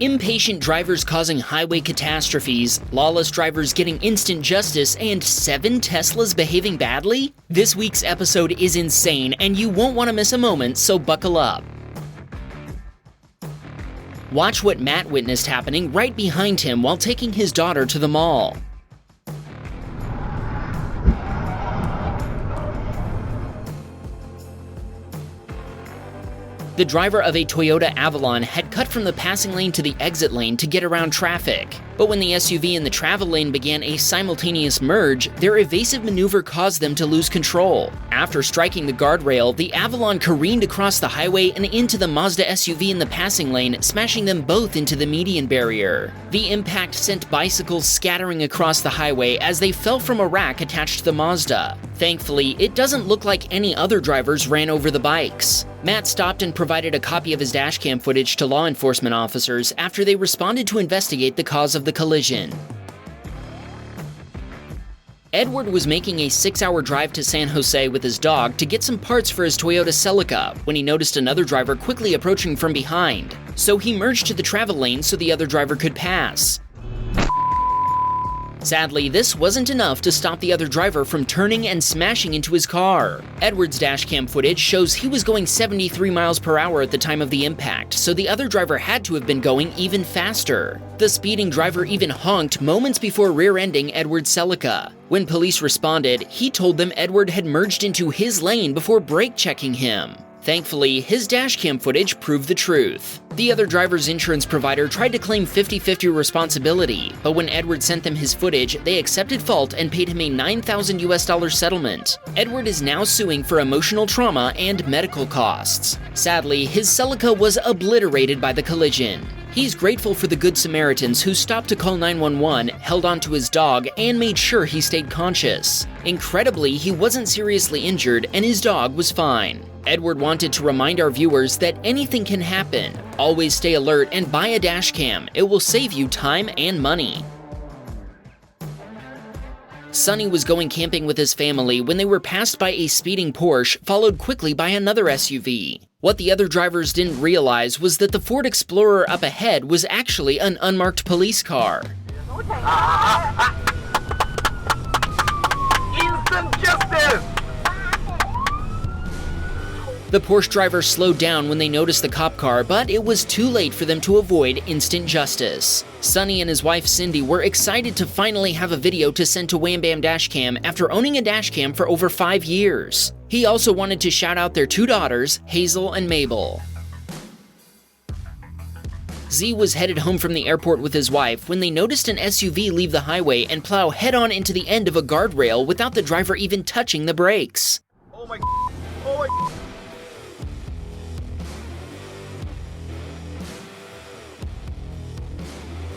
Impatient drivers causing highway catastrophes, lawless drivers getting instant justice, and 7 Teslas behaving badly? This week's episode is insane, and you won't want to miss a moment, so buckle up. Watch what Matt witnessed happening right behind him while taking his daughter to the mall. The driver of a Toyota Avalon had cut from the passing lane to the exit lane to get around traffic. But when the SUV and the travel lane began a simultaneous merge, their evasive maneuver caused them to lose control. After striking the guardrail, the Avalon careened across the highway and into the Mazda SUV in the passing lane, smashing them both into the median barrier. The impact sent bicycles scattering across the highway as they fell from a rack attached to the Mazda. Thankfully, it doesn't look like any other drivers ran over the bikes. Matt stopped and provided a copy of his dashcam footage to law enforcement officers after they responded to investigate the cause of the collision. Edward was making a 6-hour drive to San Jose with his dog to get some parts for his Toyota Celica when he noticed another driver quickly approaching from behind. So he merged to the travel lane so the other driver could pass. Sadly, this wasn't enough to stop the other driver from turning and smashing into his car. Edward's dashcam footage shows he was going 73 miles per hour at the time of the impact, so the other driver had to have been going even faster. The speeding driver even honked moments before rear-ending Edward's Celica. When police responded, he told them Edward had merged into his lane before brake-checking him. Thankfully, his dashcam footage proved the truth. The other driver's insurance provider tried to claim 50-50 responsibility, but when Edward sent them his footage, they accepted fault and paid him a $9,000 settlement. Edward is now suing for emotional trauma and medical costs. Sadly, his Celica was obliterated by the collision. He's grateful for the Good Samaritans who stopped to call 911, held onto his dog, and made sure he stayed conscious. Incredibly, he wasn't seriously injured and his dog was fine. Edward wanted to remind our viewers that anything can happen. Always stay alert and buy a dashcam. It will save you time and money. Sonny was going camping with his family when they were passed by a speeding Porsche, followed quickly by another SUV. What the other drivers didn't realize was that the Ford Explorer up ahead was actually an unmarked police car. Instant justice! The Porsche driver slowed down when they noticed the cop car, but it was too late for them to avoid instant justice. Sonny and his wife Cindy were excited to finally have a video to send to Wham Bam Dashcam after owning a dashcam for over 5 years. He also wanted to shout out their 2 daughters, Hazel and Mabel. Z was headed home from the airport with his wife when they noticed an SUV leave the highway and plow head-on into the end of a guardrail without the driver even touching the brakes. Oh my... Oh my...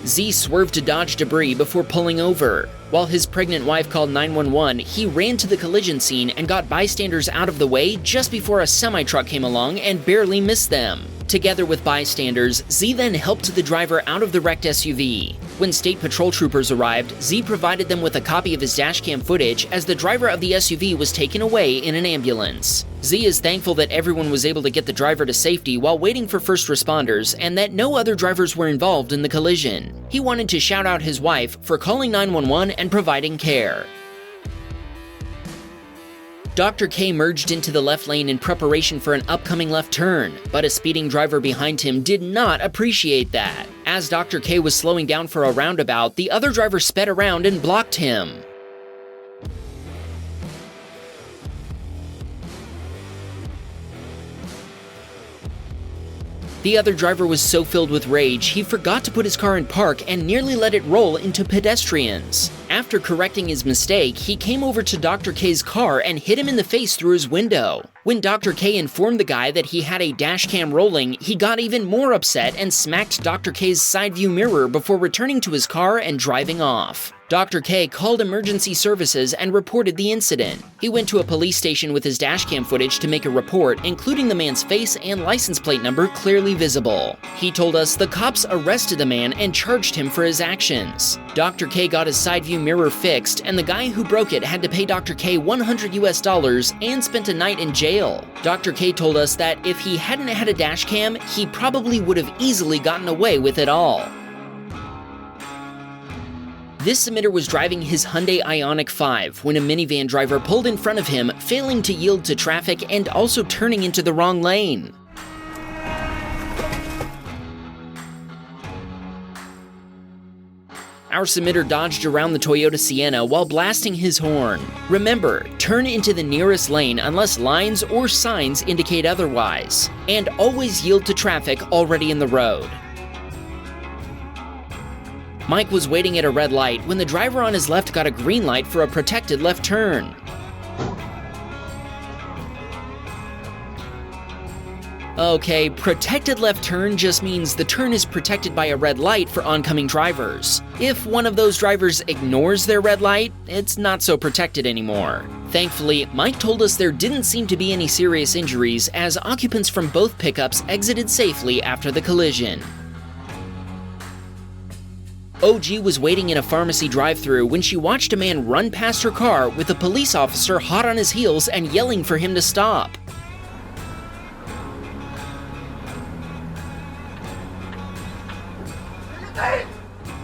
Z swerved to dodge debris before pulling over. While his pregnant wife called 911, he ran to the collision scene and got bystanders out of the way just before a semi-truck came along and barely missed them. Together with bystanders, Z then helped the driver out of the wrecked SUV. When state patrol troopers arrived, Z provided them with a copy of his dashcam footage as the driver of the SUV was taken away in an ambulance. Z is thankful that everyone was able to get the driver to safety while waiting for first responders and that no other drivers were involved in the collision. He wanted to shout out his wife for calling 911 and providing care. Dr. K merged into the left lane in preparation for an upcoming left turn, but a speeding driver behind him did not appreciate that. As Dr. K was slowing down for a roundabout, the other driver sped around and blocked him. The other driver was so filled with rage, he forgot to put his car in park and nearly let it roll into pedestrians. After correcting his mistake, he came over to Dr. K's car and hit him in the face through his window. When Dr. K informed the guy that he had a dash cam rolling, he got even more upset and smacked Dr. K's side view mirror before returning to his car and driving off. Dr. K called emergency services and reported the incident. He went to a police station with his dashcam footage to make a report, including the man's face and license plate number clearly visible. He told us the cops arrested the man and charged him for his actions. Dr. K got his side view mirror fixed, and the guy who broke it had to pay Dr. K $100 and spent a night in jail. Dr. K told us that if he hadn't had a dashcam, he probably would have easily gotten away with it all. This submitter was driving his Hyundai Ioniq 5 when a minivan driver pulled in front of him, failing to yield to traffic and also turning into the wrong lane. Our submitter dodged around the Toyota Sienna while blasting his horn. Remember, turn into the nearest lane unless lines or signs indicate otherwise, and always yield to traffic already in the road. Mike was waiting at a red light when the driver on his left got a green light for a protected left turn. Okay, protected left turn just means the turn is protected by a red light for oncoming drivers. If one of those drivers ignores their red light, it's not so protected anymore. Thankfully, Mike told us there didn't seem to be any serious injuries as occupants from both pickups exited safely after the collision. OG was waiting in a pharmacy drive-thru when she watched a man run past her car with a police officer hot on his heels and yelling for him to stop.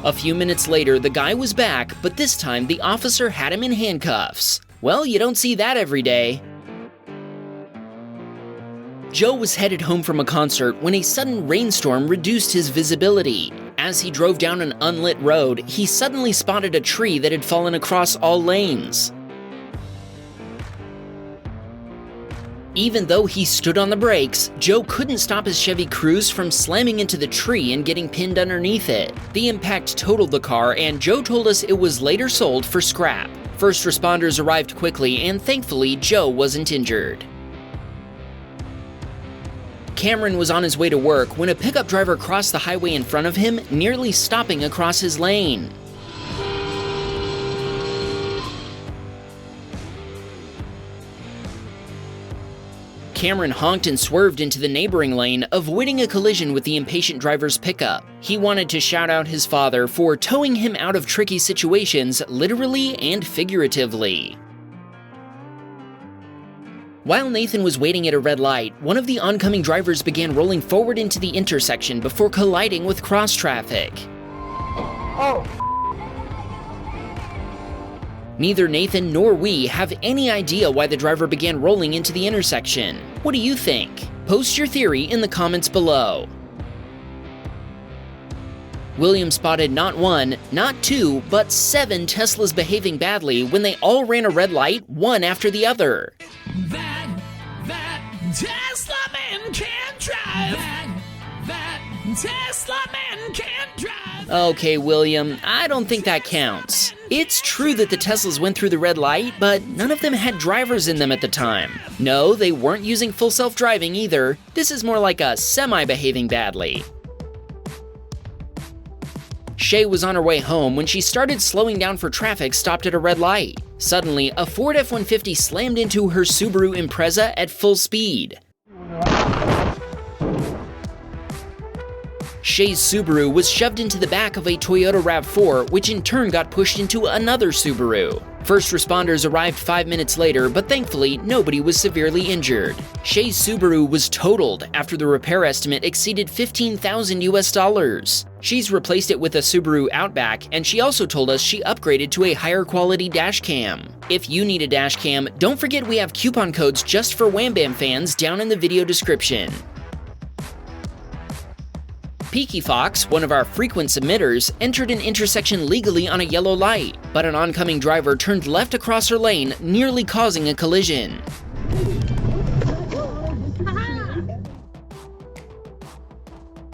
A few minutes later, the guy was back, but this time the officer had him in handcuffs. Well, you don't see that every day. Joe was headed home from a concert when a sudden rainstorm reduced his visibility. As he drove down an unlit road, he suddenly spotted a tree that had fallen across all lanes. Even though he stood on the brakes, Joe couldn't stop his Chevy Cruze from slamming into the tree and getting pinned underneath it. The impact totaled the car, and Joe told us it was later sold for scrap. First responders arrived quickly, and thankfully, Joe wasn't injured. Cameron was on his way to work when a pickup driver crossed the highway in front of him, nearly stopping across his lane. Cameron honked and swerved into the neighboring lane, avoiding a collision with the impatient driver's pickup. He wanted to shout out his father for towing him out of tricky situations, literally and figuratively. While Nathan was waiting at a red light, one of the oncoming drivers began rolling forward into the intersection before colliding with cross traffic. Oh! Neither Nathan nor we have any idea why the driver began rolling into the intersection. What do you think? Post your theory in the comments below. William spotted not one, not two, but 7 Teslas behaving badly when they all ran a red light, one after the other. That Tesla man can't drive. That Tesla man can't drive. Okay, William, I don't think that counts. It's true that the Teslas went through the red light, but none of them had drivers in them at the time. No, they weren't using full self-driving either. This is more like a semi-behaving badly. Shay was on her way home when she started slowing down for traffic stopped at a red light. Suddenly, a Ford F-150 slammed into her Subaru Impreza at full speed. Shay's Subaru was shoved into the back of a Toyota RAV4, which in turn got pushed into another Subaru. First responders arrived 5 minutes later, but thankfully nobody was severely injured. Shay's Subaru was totaled after the repair estimate exceeded $15,000. She's replaced it with a Subaru Outback, and she also told us she upgraded to a higher quality dash cam. If you need a dash cam, don't forget we have coupon codes just for Wham Bam fans down in the video description. Peaky Fox, one of our frequent submitters, entered an intersection legally on a yellow light, but an oncoming driver turned left across her lane, nearly causing a collision.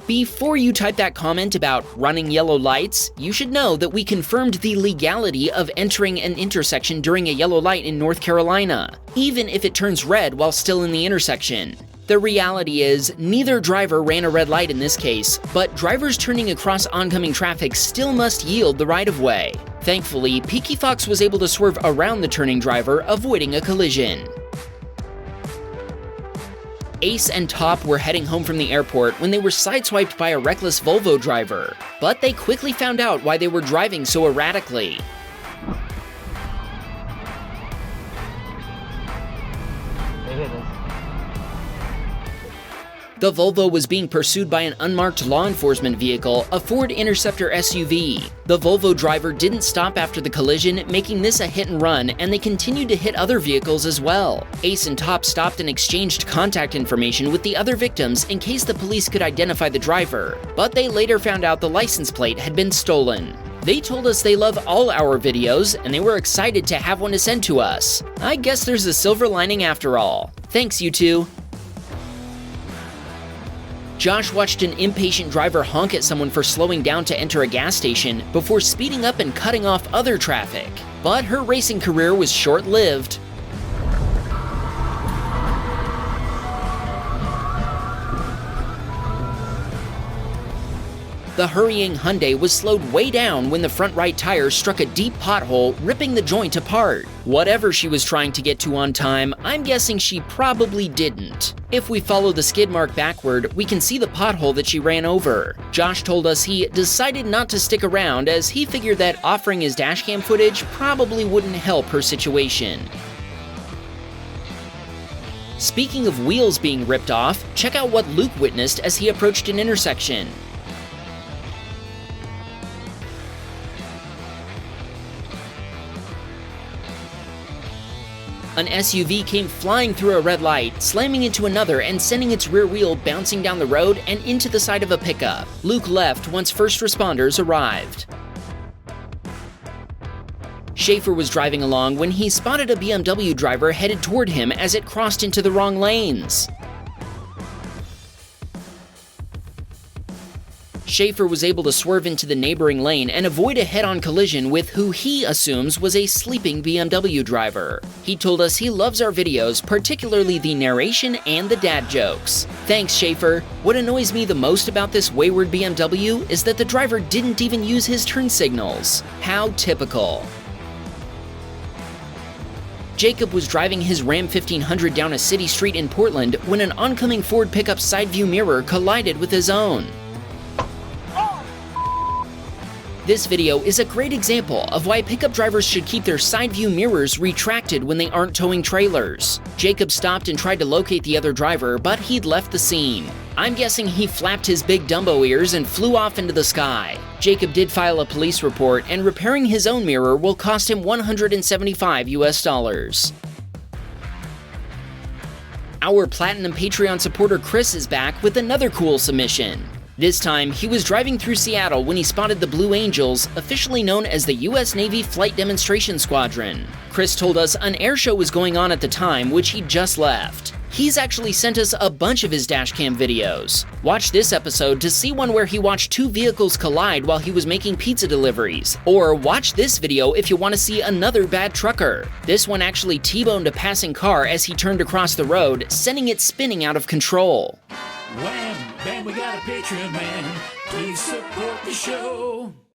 Before you type that comment about running yellow lights, you should know that we confirmed the legality of entering an intersection during a yellow light in North Carolina, even if it turns red while still in the intersection. The reality is, neither driver ran a red light in this case, but drivers turning across oncoming traffic still must yield the right-of-way. Thankfully, Peaky Fox was able to swerve around the turning driver, avoiding a collision. Ace and Top were heading home from the airport when they were sideswiped by a reckless Volvo driver, but they quickly found out why they were driving so erratically. The Volvo was being pursued by an unmarked law enforcement vehicle, a Ford Interceptor SUV. The Volvo driver didn't stop after the collision, making this a hit and run, and they continued to hit other vehicles as well. Ace and Top stopped and exchanged contact information with the other victims in case the police could identify the driver, but they later found out the license plate had been stolen. They told us they love all our videos, and they were excited to have one to send to us. I guess there's a silver lining after all. Thanks, you two. Josh watched an impatient driver honk at someone for slowing down to enter a gas station before speeding up and cutting off other traffic. But her racing career was short-lived. The hurrying Hyundai was slowed way down when the front right tire struck a deep pothole, ripping the joint apart. Whatever she was trying to get to on time, I'm guessing she probably didn't. If we follow the skid mark backward, we can see the pothole that she ran over. Josh told us he decided not to stick around as he figured that offering his dashcam footage probably wouldn't help her situation. Speaking of wheels being ripped off, check out what Luke witnessed as he approached an intersection. An SUV came flying through a red light, slamming into another and sending its rear wheel bouncing down the road and into the side of a pickup. Luke left once first responders arrived. Schaefer was driving along when he spotted a BMW driver headed toward him as it crossed into the wrong lanes. Schaefer was able to swerve into the neighboring lane and avoid a head-on collision with who he assumes was a sleeping BMW driver. He told us he loves our videos, particularly the narration and the dad jokes. Thanks, Schaefer. What annoys me the most about this wayward BMW is that the driver didn't even use his turn signals. How typical. Jacob was driving his Ram 1500 down a city street in Portland when an oncoming Ford pickup's side view mirror collided with his own. This video is a great example of why pickup drivers should keep their side view mirrors retracted when they aren't towing trailers. Jacob stopped and tried to locate the other driver, but he'd left the scene. I'm guessing he flapped his big Dumbo ears and flew off into the sky. Jacob did file a police report, and repairing his own mirror will cost him $175 US. Our Platinum Patreon supporter Chris is back with another cool submission. This time, he was driving through Seattle when he spotted the Blue Angels, officially known as the U.S. Navy Flight Demonstration Squadron. Chris told us an air show was going on at the time, which he just left. He's actually sent us a bunch of his dashcam videos. Watch this episode to see one where he watched two vehicles collide while he was making pizza deliveries. Or watch this video if you want to see another bad trucker. This one actually T-boned a passing car as he turned across the road, sending it spinning out of control. Wham, bam, we got a Patreon man. Please support the show.